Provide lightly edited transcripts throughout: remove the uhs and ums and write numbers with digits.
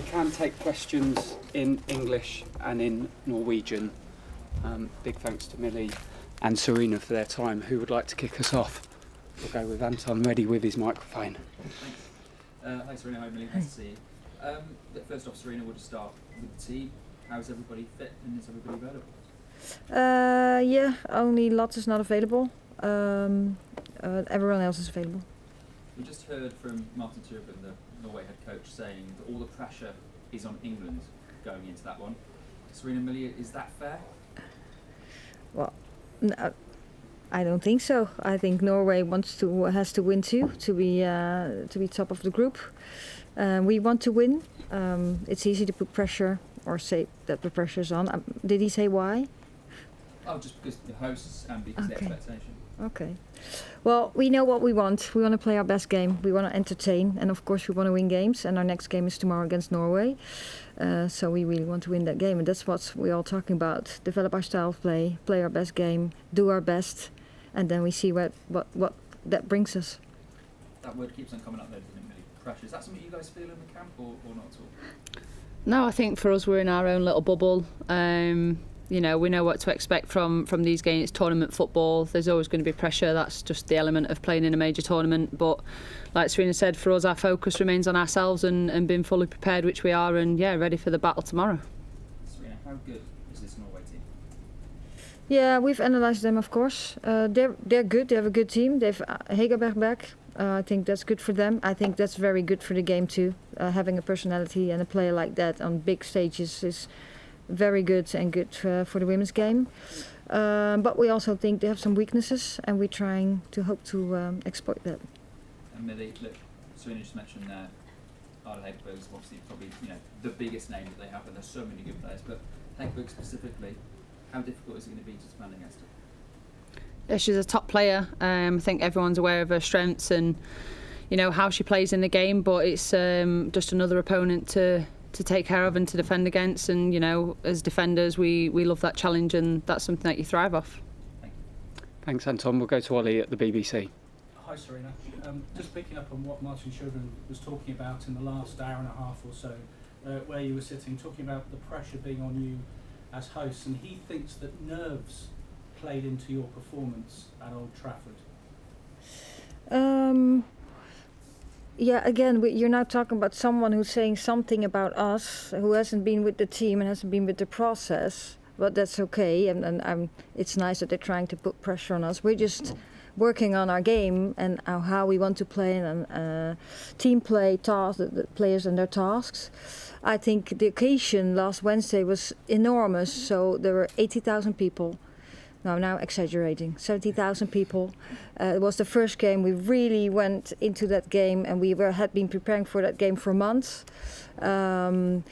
We can take questions in English and in Norwegian. Big thanks to Millie and Sarina for their time. Who would like to kick us off? We'll go with Anton ready with his microphone. Thanks. Hi Sarina, hi Millie, nice to see you. First off, Sarina, we'll just start with the team. How's everybody fit and is everybody available? Yeah, only Lotte is not available. Everyone else is available. We just heard from Martin Turpin, the Norway head coach, saying that all the pressure is on England going into that one. Sarina, Millie, is that fair? Well, no, I don't think so. I think Norway has to win too to be top of the group. We want to win. It's easy to put pressure or say that the pressure is on. Did he say why? Oh, just because the hosts and because the expectation. Okay. Well, we know what we want. We want to play our best game. We want to entertain, and of course we want to win games. And our next game is tomorrow against Norway. So we really want to win that game, and that's what we're all talking about. Develop our style of play, play our best game, do our best, and then we see what that brings us. That word keeps on coming up there, doesn't it, Millie? Pressure. Is that something you guys feel in the camp or not at all? No, I think for us we're in our own little bubble. You know, we know what to expect from these games. It's tournament football. There's always going to be pressure. That's just the element of playing in a major tournament. But like Sarina said, for us our focus remains on ourselves and being fully prepared, which we are, and yeah, ready for the battle tomorrow. Sarina, how good is this Norway team? Yeah, we've analysed them, of course. They're good. They have a good team. They've Hegerberg back. I think that's good for them. I think that's very good for the game too. Having a personality and a player like that on big stages is very good and good for the women's game. But we also think they have some weaknesses, and we're trying to hope to exploit that. And Millie, look, Sarina just mentioned Arda Hegerberg is obviously probably the biggest name that they have, and there's so many good players. But Hegerberg specifically, how difficult is it going to be to defend against her? Yeah, she's a top player. I think everyone's aware of her strengths and how she plays in the game. But it's just another opponent to take care of and to defend against. And as defenders, we love that challenge, and that's something that you thrive off. Thanks, Anton. We'll go to Ollie at the BBC. Hi, Sarina. Just picking up on what Martin Turpin was talking about in the last hour and a half or so, where you were sitting, talking about the pressure being on you as hosts, and he thinks that nerves played into your performance at Old Trafford. Yeah, again, you're now talking about someone who's saying something about us, who hasn't been with the team and hasn't been with the process. But that's okay, and it's nice that they're trying to put pressure on us. We're just working on our game and how we want to play, and team play, the players and their tasks. I think the occasion last Wednesday was enormous. So there were 80,000 people. No, now exaggerating. 70,000 people. It was the first game. We really went into that game, and we had been preparing for that game for months. And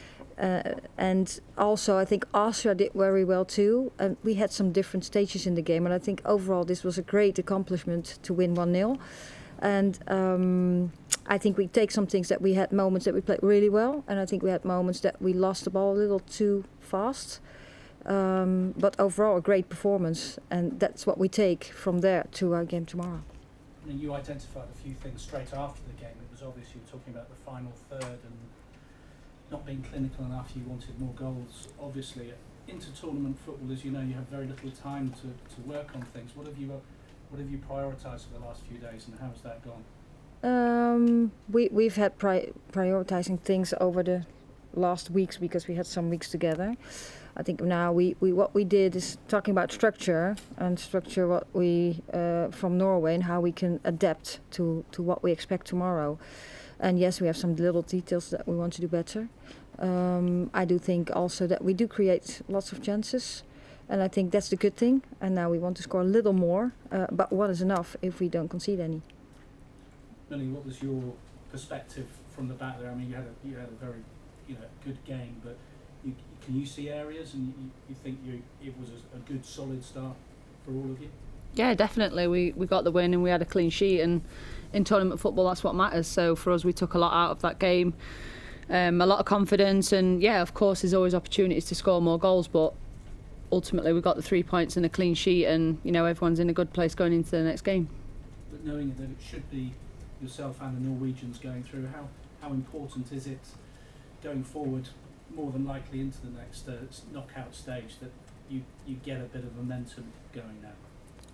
also, I think Austria did very well too. And we had some different stages in the game, and I think overall this was a great accomplishment to win 1-0. And I think we take some things that we had moments that we played really well, and I think we had moments that we lost the ball a little too fast. But overall a great performance, and that's what we take from there to our game tomorrow. I mean, you identified a few things straight after the game. It was obvious you were talking about the final third and not being clinical enough. You wanted more goals. Obviously, inter-tournament football, as you know, you have very little time to work on things. What have you prioritised for the last few days, and how's that gone? We've had prioritising things over the last weeks because we had some weeks together. I think now what we did is talking about structure what we from Norway and how we can adapt to what we expect tomorrow. And yes, we have some little details that we want to do better. I do think also that we do create lots of chances, and I think that's the good thing. And now we want to score a little more, but one is enough if we don't concede any. Millie, what was your perspective from the back there? I mean, you had a very good game, but can you see areas, and you think it was a good solid start for all of you? Yeah, definitely. We got the win and we had a clean sheet, and in tournament football that's what matters. So for us, we took a lot out of that game, a lot of confidence, and yeah, of course there's always opportunities to score more goals, but ultimately we got the 3 points and a clean sheet, and everyone's in a good place going into the next game. But knowing that it should be yourself and the Norwegians going through, how important is it going forward, more than likely into the next knockout stage, that you get a bit of momentum going now?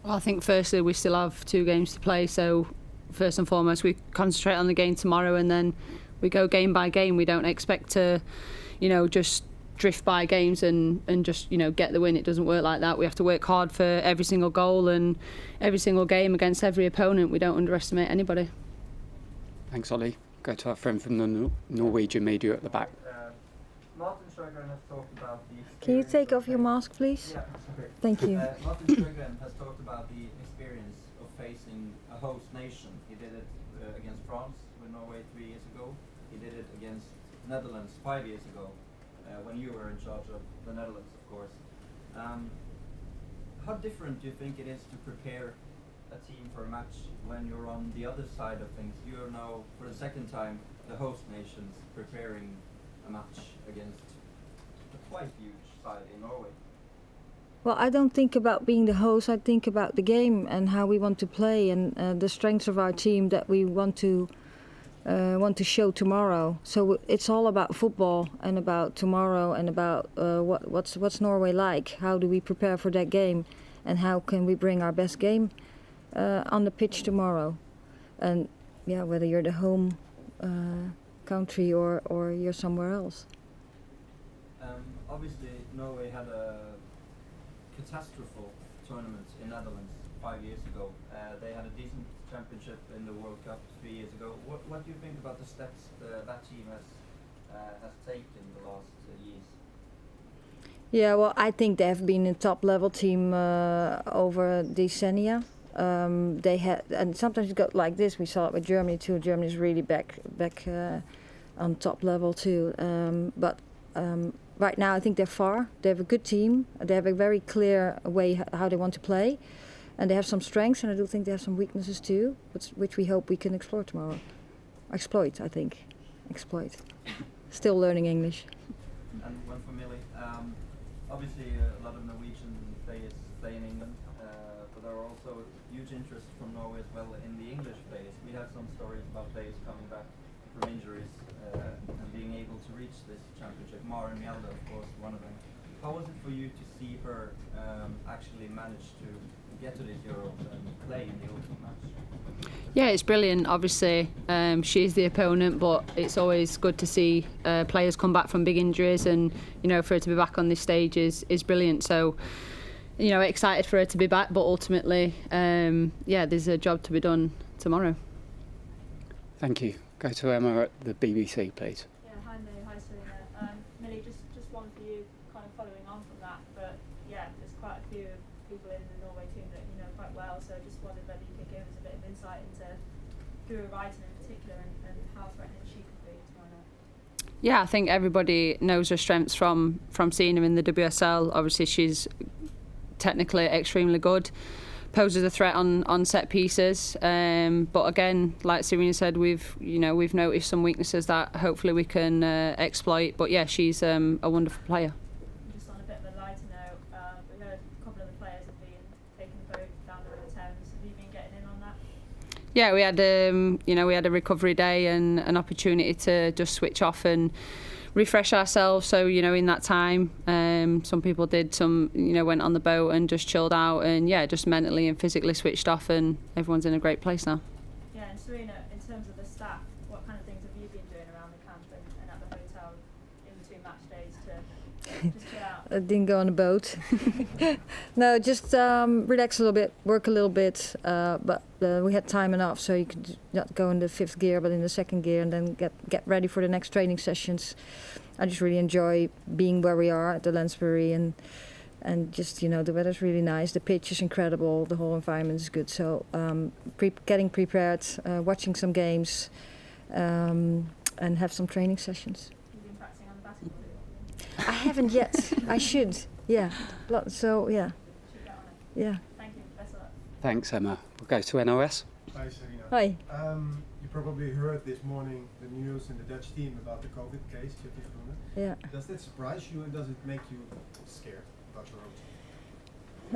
Well, I think firstly we still have 2 games to play, so first and foremost we concentrate on the game tomorrow, and then we go game by game. We don't expect to, just drift by games and just get the win. It doesn't work like that. We have to work hard for every single goal and every single game against every opponent. We don't underestimate anybody. Thanks, Ollie. Go to our friend from the Norwegian media at the back. Martin Sjögren has talked about the. Can you take off your mask, please? Yeah, okay. Thank you. Martin Sjögren has talked about the experience of facing a host nation. He did it against France with Norway 3 years ago. He did it against Netherlands 5 years ago, when you were in charge of the Netherlands, of course. How different do you think it is to prepare a team for a match when you're on the other side of things? You are now, for the second time, the host nations preparing a match against a quite huge side in Norway. Well, I don't think about being the host. I think about the game and how we want to play, and the strengths of our team that we want to show tomorrow. So it's all about football and about tomorrow and about what's Norway like. How do we prepare for that game, and how can we bring our best game on the pitch tomorrow? And yeah, whether you're the home country or you're somewhere else. Obviously, Norway had a catastrophical tournament in Netherlands 5 years ago. They had a decent championship in the World Cup 3 years ago. What do you think about the steps that team has taken the last years? Yeah, well, I think they have been a top-level team over decennia. They had, and sometimes it got like this. We saw it with Germany too. Germany's really back on top level too. But right now, I think they're far. They have a good team. They have a very clear way how they want to play, and they have some strengths. And I do think they have some weaknesses too, which we hope we can explore tomorrow. Exploit, I think. Exploit. Still learning English. And one for Millie. Obviously, a lot of Norwegian players play in England, but there are also huge interest from Norway as well in the English players. We have some stories about players coming back from injuries and being able to reach this championship. Maren Mjelde, of course, one of them. How was it for you to see her actually manage to get to this Euros and play in the ultimate match? Yeah, it's brilliant. Obviously, she's the opponent, but it's always good to see players come back from big injuries, and for her to be back on this stage is brilliant. So, excited for her to be back, but ultimately, there's a job to be done tomorrow. Thank you. Go to Emma at the BBC, please. Yeah, hi Millie, hi Sarina. Millie, just one for you, kind of following on from that, but yeah, there's quite a few people in the Norway team that you know quite well, so I just wondered whether you could give us a bit of insight into Guro Reiten in particular and how threatening she could be tomorrow night. Yeah, I think everybody knows her strengths from seeing her in the WSL. Obviously, she's technically extremely good, poses a threat on set pieces. But again, like Sarina said, we've noticed some weaknesses that hopefully we can exploit. But yeah, she's a wonderful player. Just on a bit of a lighter note, we heard a couple of the players have been taking the boat down the River Thames. Have you been getting in on that? Yeah, we had a recovery day and an opportunity to just switch off and refresh ourselves. So in that time, some people did, some went on the boat and just chilled out, and just mentally and physically switched off, and everyone's in a great place now. Yeah, and Sarina, in terms of the staff, what kind of things have you been doing around the camp and at the hotel in between match days to just chill out? I didn't go on a boat. No, just relax a little bit, work a little bit. But we had time enough, so you could not go in the 5th gear, but in the 2nd gear, and then get ready for the next training sessions. I just really enjoy being where we are at the Lansbury, and just the weather's really nice. The pitch is incredible. The whole environment is good. So getting prepared, watching some games, and have some training sessions. You've been practicing on the basketball? I haven't yet. I should. Yeah. So yeah. Should get on it. Yeah. Thank you. Best of luck. Thanks, Emma. We'll go to NOS. Hi, Sarina. Hi. You probably heard this morning the news in the Dutch team about the COVID case. Yeah. Does that surprise you, and does it make you scared about your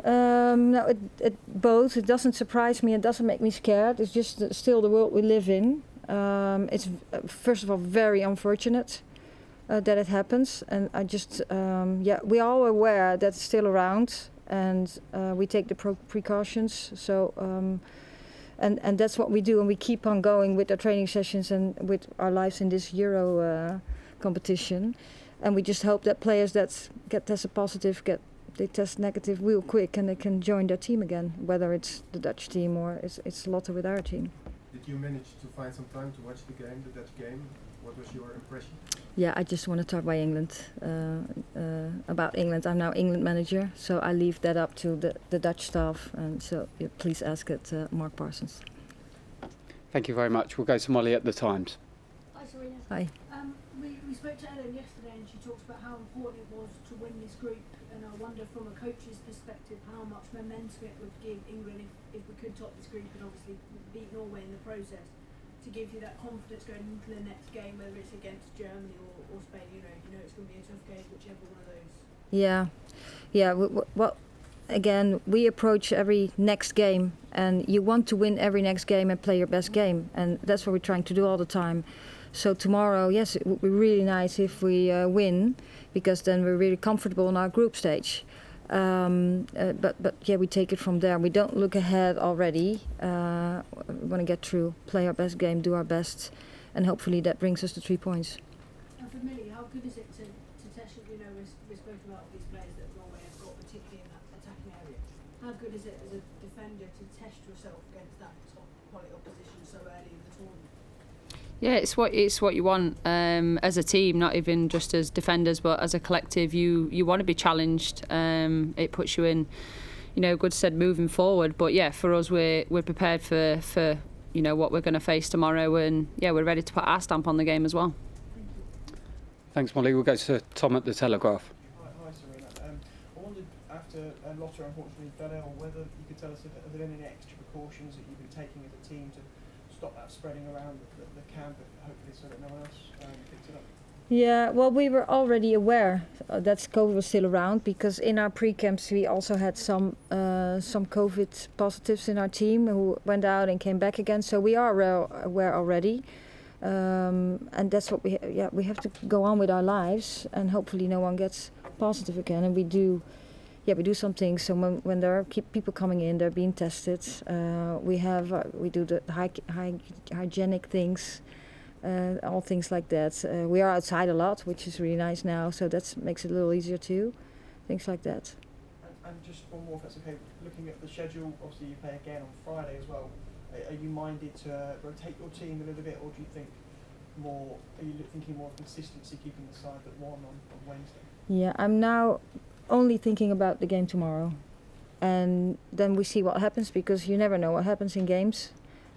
own team? No, it both. It doesn't surprise me. It doesn't make me scared. It's just still the world we live in. It's first of all very unfortunate. that it happens, and I just we are all aware that it's still around, and we take the precautions. So and that's what we do, and we keep on going with our training sessions and with our lives in this Euro competition, and we just hope that players that get tested positive they test negative real quick and they can join their team again, whether it's the Dutch team or it's Lotte with our team. Did you manage to find some time to watch the game, the Dutch game? What was your impression? Yeah, I just want to talk about England. I'm now England manager, so I leave that up to the Dutch staff, and so please ask it Mark Parsons. Thank you very much. We'll go to Molly at the Times. Hi, Sarina. Hi. We spoke to Ellen yesterday, and she talked about how important it was to win this group, and I wonder from a coach's perspective how much momentum it would give England if we could top this group and obviously beat Norway in the process, to give you that confidence going into the next game, whether it's against Germany or Spain. You know it's going to be a tough game, whichever one of those. Yeah. Well, again, we approach every next game, and you want to win every next game and play your best game, and that's what we're trying to do all the time. So tomorrow, yes, it would be really nice if we win, because then we're really comfortable in our group stage. But yeah, we take it from there. We don't look ahead already. We want to get through, play our best game, do our best, and hopefully that brings us to 3 points. And for Millie, how good is it to test? We spoke about these players that Norway have got, particularly in that attacking area. How good is it as a defender to test yourself against that top quality opposition so early in the tournament? Yeah, it's what you want as a team, not even just as defenders, but as a collective. You want to be challenged. It puts you in, good stead moving forward. But yeah, for us, we're prepared for what we're going to face tomorrow, and yeah, we're ready to put our stamp on the game as well. Thanks, Molly. We'll go to Tom at the Telegraph. Hi, Sarina. I wondered after Lotte unfortunately fell ill, whether you could tell us if there are any extra precautions that you've been taking as a team to stop that spreading around the camp, hopefully so that no one else picks it up. Yeah, well, we were already aware that COVID was still around, because in our pre-camps we also had some COVID positives in our team who went out and came back again. So we are aware already, and that's what we have to go on with our lives, and hopefully no one gets positive again. And we do some things. So when there are people coming in, they're being tested. We do the hygienic things. All things like that. We are outside a lot, which is really nice now, so that makes it a little easier too. Things like that. And just one more, if that's okay. Looking at the schedule, obviously you play again on Friday as well. Are you minded to rotate your team a little bit, or do you think more? Are you thinking more of consistency, keeping the side that won on Wednesday? Yeah, I'm now only thinking about the game tomorrow, and then we see what happens, because you never know what happens in games,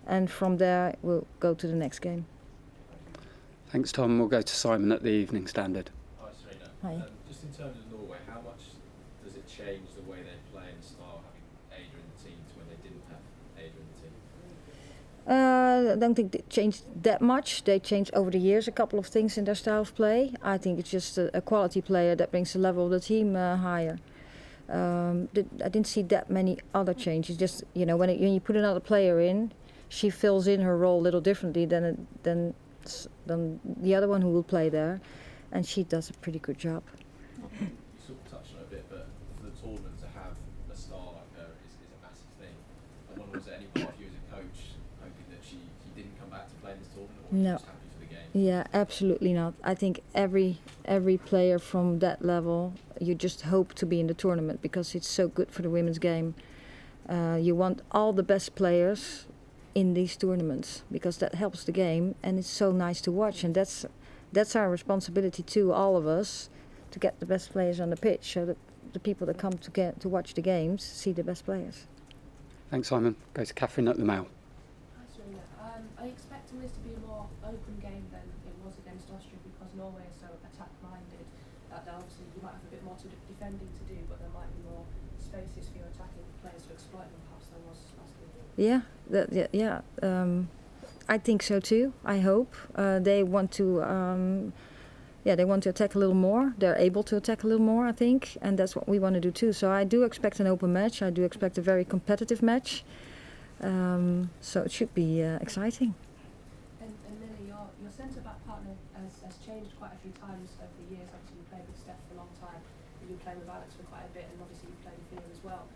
and from there we'll go to the next game. Thanks, Tom. We'll go to Simon at the Evening Standard. Hi, Sarina. Hi. Just in terms of Norway, how much does it change the way they play and the style, having Ada in the team to when they didn't have Ada in the team? I don't think they changed that much. They changed over the years a couple of things in their style of play. I think it's just a quality player that brings the level of the team higher. I didn't see that many other changes. Just when you put another player in, she fills in her role a little differently than the other one who will play there, and she does a pretty good job. You sort of touched on it a bit, but for the tournament to have a star like her is a massive thing. I wonder, was there any part of you as a coach hoping that she didn't come back to play in this tournament, or No. just happy for the game? Yeah, absolutely not. I think every player from that level, you just hope to be in the tournament, because it's so good for the women's game. You want all the best players in these tournaments, because that helps the game, and it's so nice to watch, and that's our responsibility too, all of us, to get the best players on the pitch, so that the people that come to watch the games see the best players. Thanks, Simon. Go to Catherine at the Mail. Hi, Sarina. I expecting this to be a more open game than it was against Austria, because Norway is so attack-minded that obviously you might have a bit more defending to do, but there might be more spaces for your attacking players to exploit them, perhaps than was last week. Yeah, I think so too. I hope they want to. They want to attack a little more. They're able to attack a little more, I think, and that's what we want to do too. So I do expect an open match. I do expect a very competitive match. So it should be exciting. And Millie, your centre-back partner has changed quite a few times over you've been playing with Alex for quite a bit, and obviously you've played with Theo as well.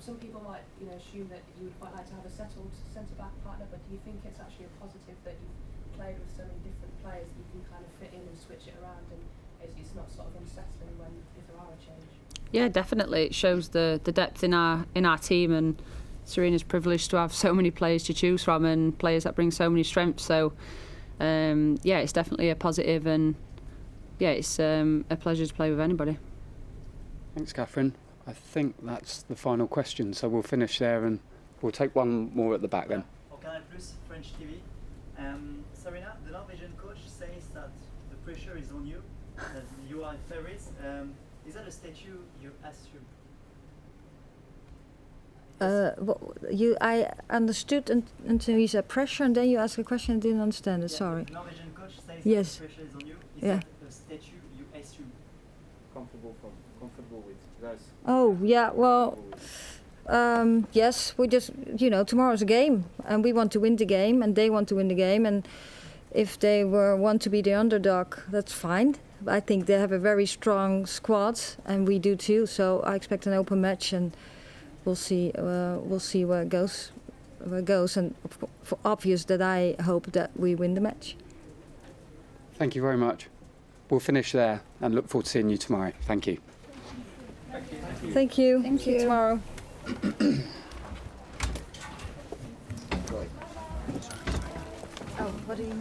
Some people might, assume that you would quite like to have a settled centre-back partner, but do you think it's actually a positive that you've played with so many different players that you can kind of fit in and switch it around, and it's not sort of unsettling if there are a change? Yeah, definitely. It shows the depth in our team, and Sarina's privileged to have so many players to choose from and players that bring so many strengths. So, it's definitely a positive, and it's a pleasure to play with anybody. Thanks, Catherine. I think that's the final question, so we'll finish there and we'll take one more at the back then. Plus French TV. Sarina, the Norwegian coach says that the pressure is on you, that you are favorites. Is that a statue you assume? I understood until you said pressure, and then you asked a question. I didn't understand it. Sorry. The Norwegian coach says Yes. that the pressure is on you. Is Yeah. that a statue you assume? Comfortable with guys. Oh yeah. Well, yes. We just tomorrow's a game, and we want to win the game, and they want to win the game, and if they want to be the underdog, that's fine. I think they have a very strong squad, and we do too. So I expect an open match, and we'll see where it goes. And for obvious that I hope that we win the match. Thank you very much. We'll finish there and look forward to seeing you tomorrow. Thank you. Thank you. Thank See you you. tomorrow. Oh, what do you mean?